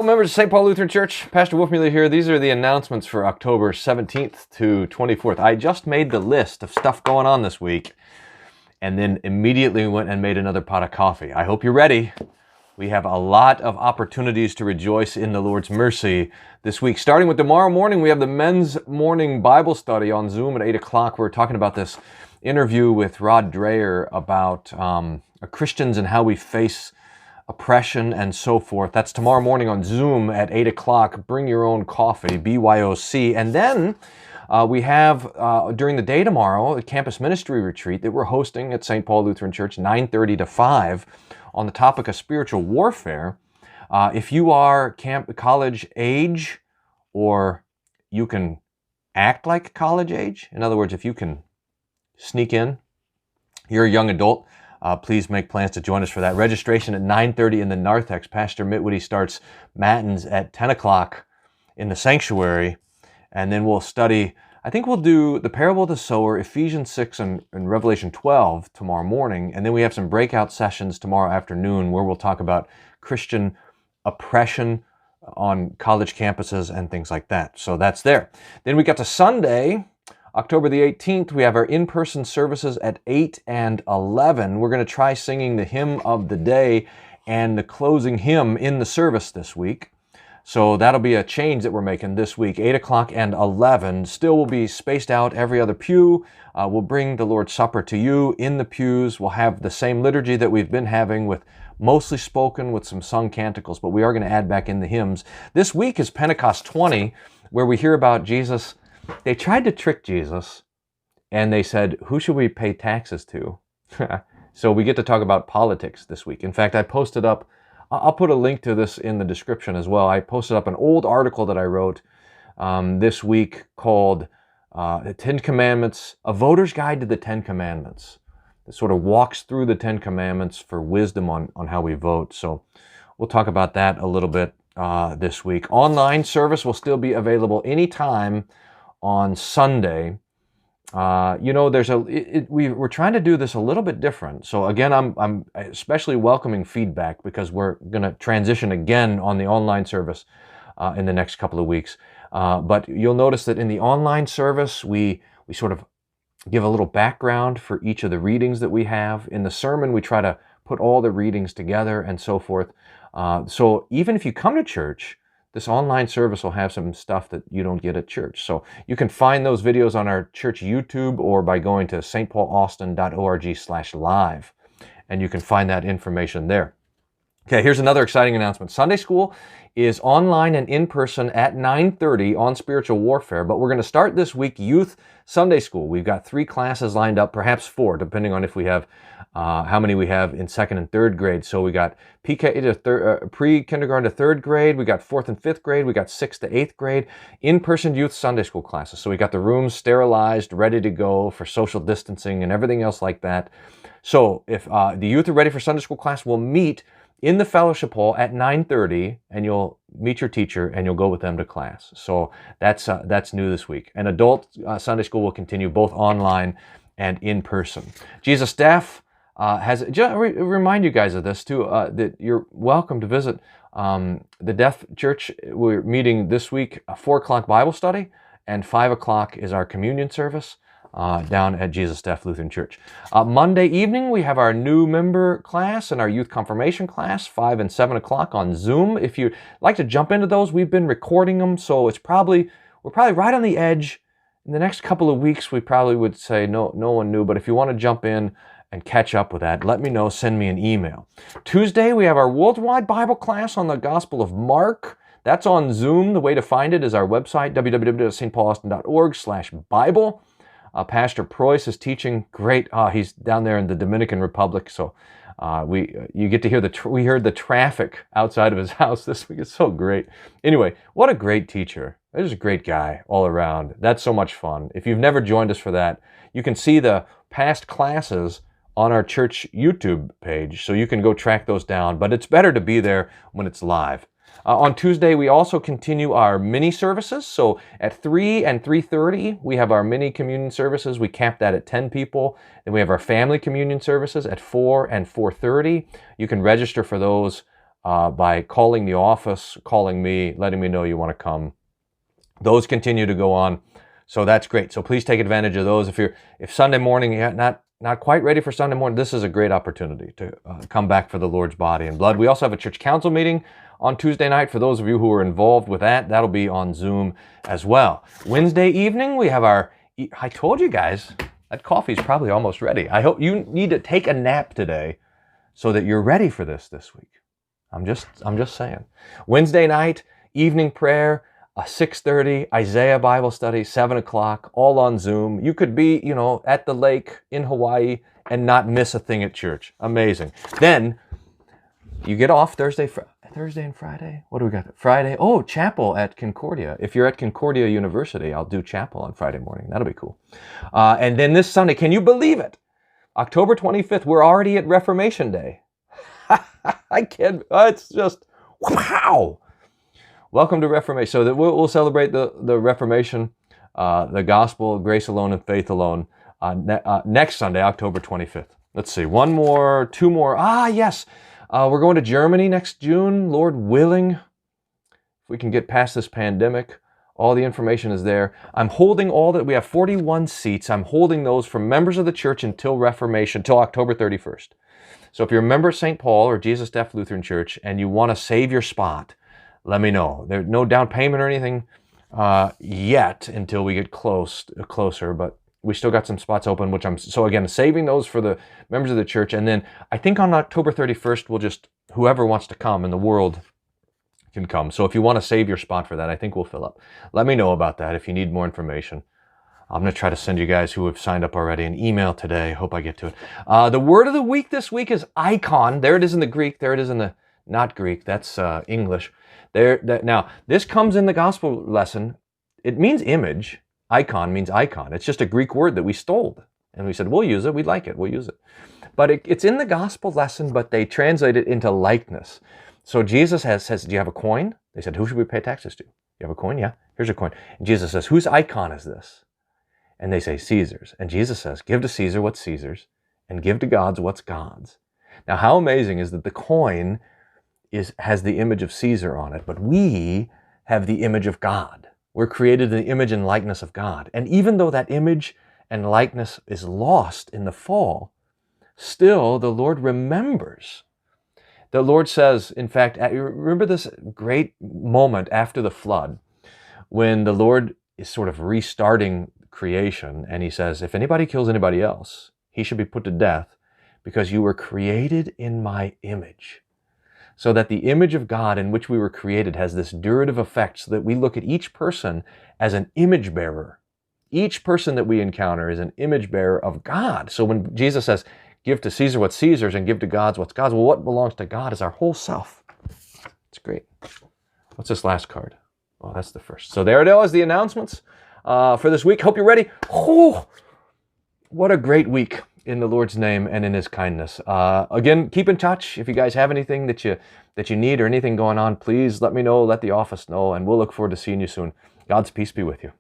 Well, members of St. Paul Lutheran Church, Pastor Wolfmueller here. These are the announcements for October 17th to 24th. I just made the list of stuff going on this week and then immediately went and made another pot of coffee. I hope you're ready. We have a lot of opportunities to rejoice in the Lord's mercy this week. Starting with tomorrow morning, we have the men's morning Bible study on Zoom at 8 o'clock. We're talking about this interview with Rod Dreher about Christians and how we face oppression and so forth. That's tomorrow morning on Zoom at 8 o'clock. Bring your own coffee, BYOC. And then we have, during the day tomorrow, a campus ministry retreat that we're hosting at St. Paul Lutheran Church, 9:30 to 5, on the topic of spiritual warfare. If you are college age, or you can act like college age, in other words, if you can sneak in, you're a young adult, please make plans to join us for that. Registration at 9:30 in the narthex. Pastor Mitwoody starts Matins at 10 o'clock in the sanctuary, and then we'll study, I think we'll do the parable of the sower, Ephesians 6 and Revelation 12 tomorrow morning, and then we have some breakout sessions tomorrow afternoon where we'll talk about Christian oppression on college campuses and things like that. So that's there. Then we got to Sunday, October the 18th, we have our in-person services at 8 and 11. We're going to try singing the hymn of the day and the closing hymn in the service this week. So that'll be a change that we're making this week, 8 o'clock and 11. Still will be spaced out every other pew. We'll bring the Lord's Supper to you in the pews. We'll have the same liturgy that we've been having, with mostly spoken with some sung canticles, but we are going to add back in the hymns. This week is Pentecost 20, where we hear about Jesus. They tried to trick Jesus, and they said, who should we pay taxes to? So we get to talk about politics this week. In fact, I posted up, I'll put a link to this in the description as well. I posted up an old article that I wrote this week called The 10 Commandments, A Voter's Guide to the 10 Commandments. It sort of walks through the 10 Commandments for wisdom on how we vote. So we'll talk about that a little bit this week. Online service will still be available anytime on Sunday. We're trying to do this a little bit different. So again, I'm especially welcoming feedback, because we're going to transition again on the online service in the next couple of weeks. But you'll notice that in the online service, we sort of give a little background for each of the readings that we have. In the sermon, we try to put all the readings together and so forth. So even if you come to church, this online service will have some stuff that you don't get at church. So you can find those videos on our church YouTube, or by going to stpaulaustin.org/live, and you can find that information there. Okay, here's another exciting announcement. Sunday school is online and in person at 9:30 on spiritual warfare, but we're going to start this week Youth Sunday School. We've got 3 classes lined up, perhaps 4, depending on if we have how many we have in 2nd and 3rd grade. So we got pre-kindergarten to 3rd grade, we got 4th and 5th grade, we got 6th to 8th grade, in-person youth Sunday school classes. So we got the rooms sterilized, ready to go for social distancing and everything else like that. So if the youth are ready for Sunday school class, we'll meet in the fellowship hall at 9:30, and you'll meet your teacher and you'll go with them to class. So that's new this week. And adult Sunday school will continue both online and in person. Jesus Staff has, just remind you guys of this too, that you're welcome to visit the Deaf Church. We're meeting this week, a 4 o'clock Bible study, and 5 o'clock is our communion service down at Jesus Staff Lutheran Church. Monday evening, we have our new member class and our youth confirmation class, 5 and 7 o'clock on Zoom. If you'd like to jump into those, we've been recording them, so we're probably right on the edge. In the next couple of weeks, we probably would say no one knew, but if you want to jump in and catch up with that, let me know, send me an email. Tuesday, we have our worldwide Bible class on the Gospel of Mark. That's on Zoom. The way to find it is our website, www.stpaulaustin.org/Bible. Pastor Preuss is teaching. Great. He's down there in the Dominican Republic, so you get to hear we heard the traffic outside of his house this week. It's so great. Anyway, what a great teacher. He's a great guy all around. That's so much fun. If you've never joined us for that, you can see the past classes on our church YouTube page, so you can go track those down, but it's better to be there when it's live. On Tuesday, we also continue our mini services. So at 3 and 3:30, we have our mini communion services. We cap that at 10 people. Then we have our family communion services at 4 and 4:30. You can register for those by calling the office, calling me, letting me know you want to come. Those continue to go on, so that's great. So please take advantage of those. If Sunday morning you're not quite ready for Sunday morning, this is a great opportunity to come back for the Lord's body and blood. We also have a church council meeting on Tuesday night. For those of you who are involved with that, that'll be on Zoom as well. Wednesday evening, we have I told you guys, that coffee's probably almost ready. I hope you need to take a nap today so that you're ready for this week. I'm just saying. Wednesday night, evening prayer, 6:30, Isaiah Bible study, 7 o'clock, all on Zoom. You could be, at the lake in Hawaii and not miss a thing at church. Amazing. Then you get off Thursday and Friday. What do we got? Friday. Oh, chapel at Concordia. If you're at Concordia University, I'll do chapel on Friday morning. That'll be cool. And then this Sunday, can you believe it? October 25th, we're already at Reformation Day. I can't. It's just, wow. Welcome to Reformation. So that we'll celebrate the Reformation, the gospel, grace alone and faith alone, next Sunday, October 25th. Let's see, two more. Yes. We're going to Germany next June, Lord willing. If we can get past this pandemic, all the information is there. I'm holding we have 41 seats. I'm holding those for members of the church until Reformation, till October 31st. So if you're a member of St. Paul or Jesus Deaf Lutheran Church and you want to save your spot, let me know. There's no down payment or anything yet until we get closer, but we still got some spots open, so again, saving those for the members of the church. And then I think on October 31st, whoever wants to come in the world can come. So if you want to save your spot for that, I think we'll fill up. Let me know about that if you need more information. I'm going to try to send you guys who have signed up already an email today. Hope I get to it. The word of the week this week is icon. There it is in the Greek. There it is in the not Greek. That's English. Now, this comes in the gospel lesson. It means image. Icon means icon. It's just a Greek word that we stole. And we said, we'll use it. We like it. We'll use it. But it's in the gospel lesson, but they translate it into likeness. So Jesus says, do you have a coin? They said, who should we pay taxes to? You have a coin? Yeah, here's a coin. And Jesus says, whose icon is this? And they say, Caesar's. And Jesus says, give to Caesar what's Caesar's and give to God's what's God's. Now, how amazing is that the coin has the image of Caesar on it, but we have the image of God. We're created in the image and likeness of God. And even though that image and likeness is lost in the fall, still the Lord remembers. The Lord says, in fact, remember this great moment after the flood when the Lord is sort of restarting creation and he says, if anybody kills anybody else, he should be put to death because you were created in my image. So that the image of God in which we were created has this durative effect so that we look at each person as an image bearer. Each person that we encounter is an image bearer of God. So when Jesus says, give to Caesar what's Caesar's and give to God's what's God's, well, what belongs to God is our whole self. It's great. What's this last card? Oh, that's the first. So there it is, the announcements for this week. Hope you're ready. Oh, what a great week in the Lord's name and in his kindness. Again, keep in touch. If you guys have anything that you need or anything going on, please let me know, let the office know, and we'll look forward to seeing you soon. God's peace be with you.